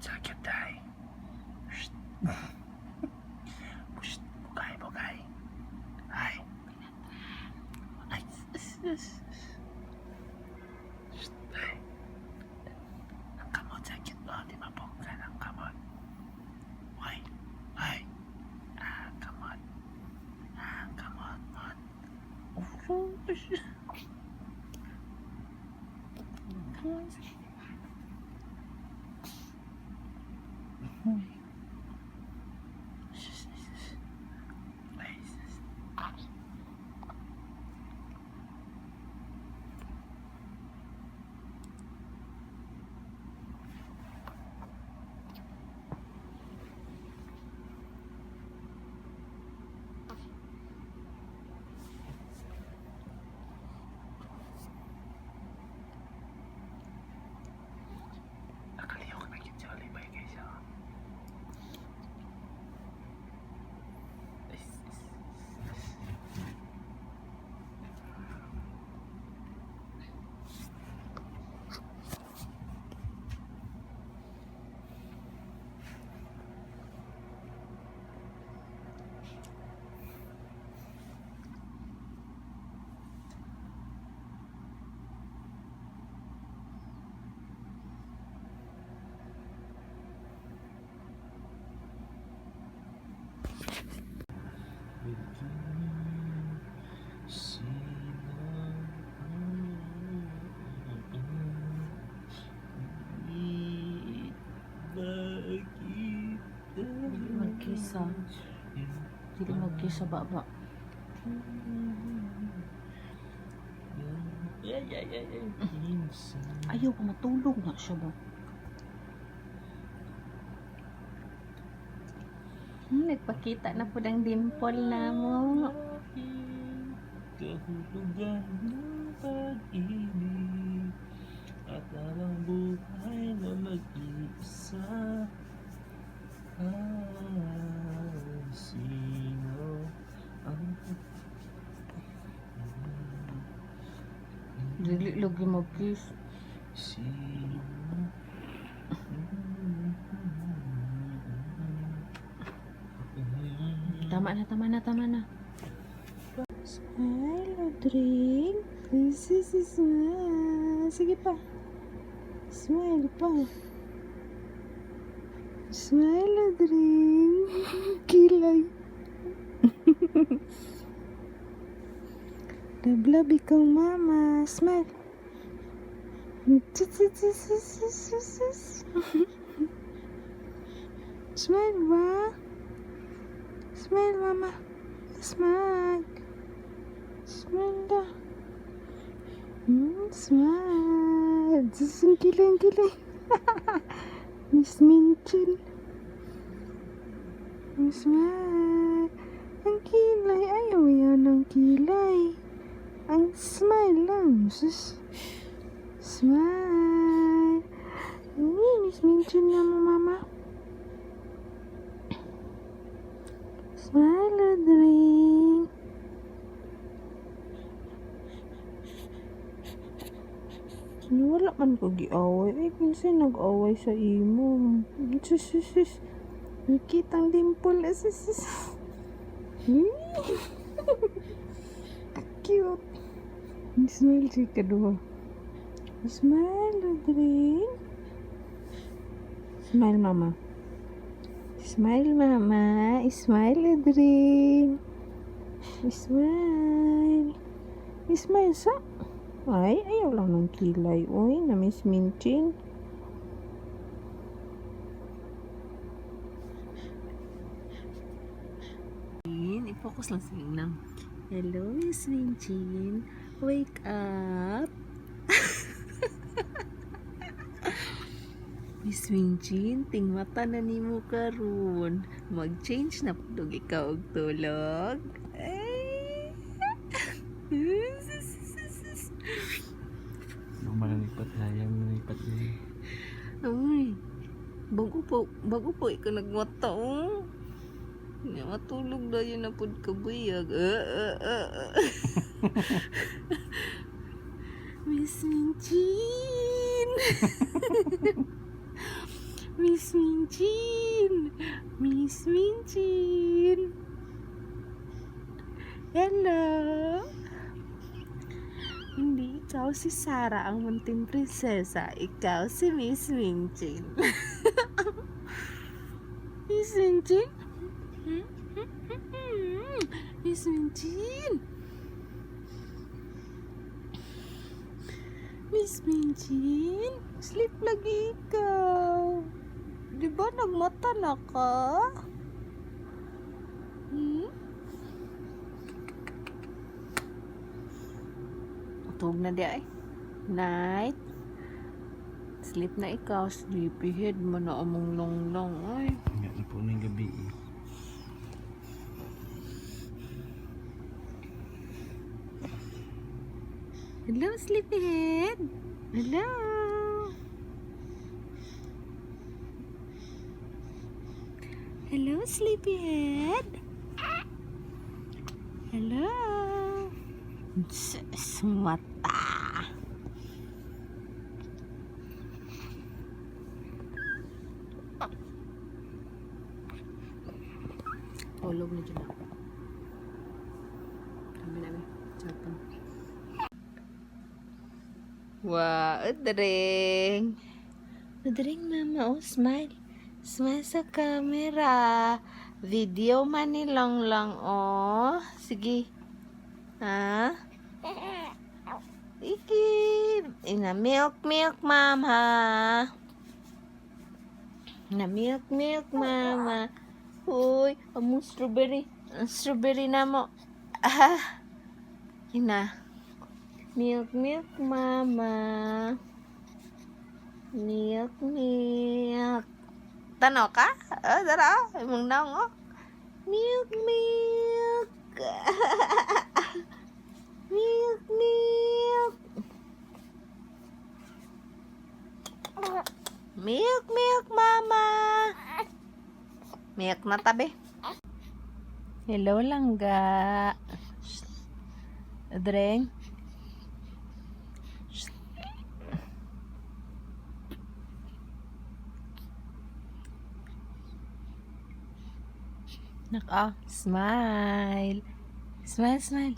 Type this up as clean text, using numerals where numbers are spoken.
sakit day. Shh. Shh. Bugay. Ay. Ay. Shh. Ay. Ang kamot sakit mo. Di mabunggan ang kamot. Ay. Ay. Kamot. Kamot. Nakaliw ka na kinjali ba guys ha? Dili magkisa baba. Ayaw ko matulog na siya ba? Nagpakita na po ng dimple na mo. Kahulugan ng pag-ibig at ang buhay na mag-iisa. Sino ang Dili lagi mag-kiss. sino? Tama na. Smile, Audrey. Smile. Sige pa. Smile pa. Smile, Audrey. Kilay. Love ikaw, mama. Smile. Smile ba? Smile, mama. Smile. Smile da. Smile. Ang kilay. Miss Minchin. Smile. Ang kilay. Ayaw yan ang kilay. Ang smile lang. Smile. Miss Minchin na mo, mama. Smile, Audrey. Wala man ko giaway. Kinsa nag-away sa imo. Sus. Nakitang dimple. Sus. Cute. Smile si kedua. Smile, Audrey. Smile, mama. Smile, mama. Smile, Audrey. Smile. Smile sa. Ay, ayaw lang ng kilay. Uy, na Miss Minchin. I-focus lang sa inang. Hello, Miss Minchin. Wake up. Miss Minchin, tingmata na nimo karon. Mag-change na pudog ikaw og tulog. Ay. Manalipat hayang manalipat niya. Uy. Bago po ikaw nagmata oh. Nga matulog na yun na pud kabuyag. Miss Minchin. Miss Minchin! Miss Minchin! Hello! Hindi ikaw si Sarah ang munting prinsesa. Ikaw si Miss Minchin. Miss Minchin? Miss Minchin! Miss Minchin? Sleep lagi ikaw. Di ba nagmata na ka? Tulog na di ay. Night. Sleep na ikaw. Sleepyhead mo na among long ay. Nga na po ng gabi eh. Hello, sleepyhead. Hello. Hello, sleepyhead. Hello. Mata. Tulog na dyan ako. Kami namin. Cellphone. Wow, udring. Udring, mama. Oh, smile. Smile sa camera. Video man ni Long Long, oh. Sige. Ha? Iki. Ina milk, mama. Ina milk, mama. Uy, among strawberry. Ang strawberry na mo. Ah. Ina. Milk, mama. Milk. Tanaw ka? Oh, dara. Imong naong, oh. Milk. Milk, mama. Milk na tabi. Hello, langga. Dreng. Smile. Smile.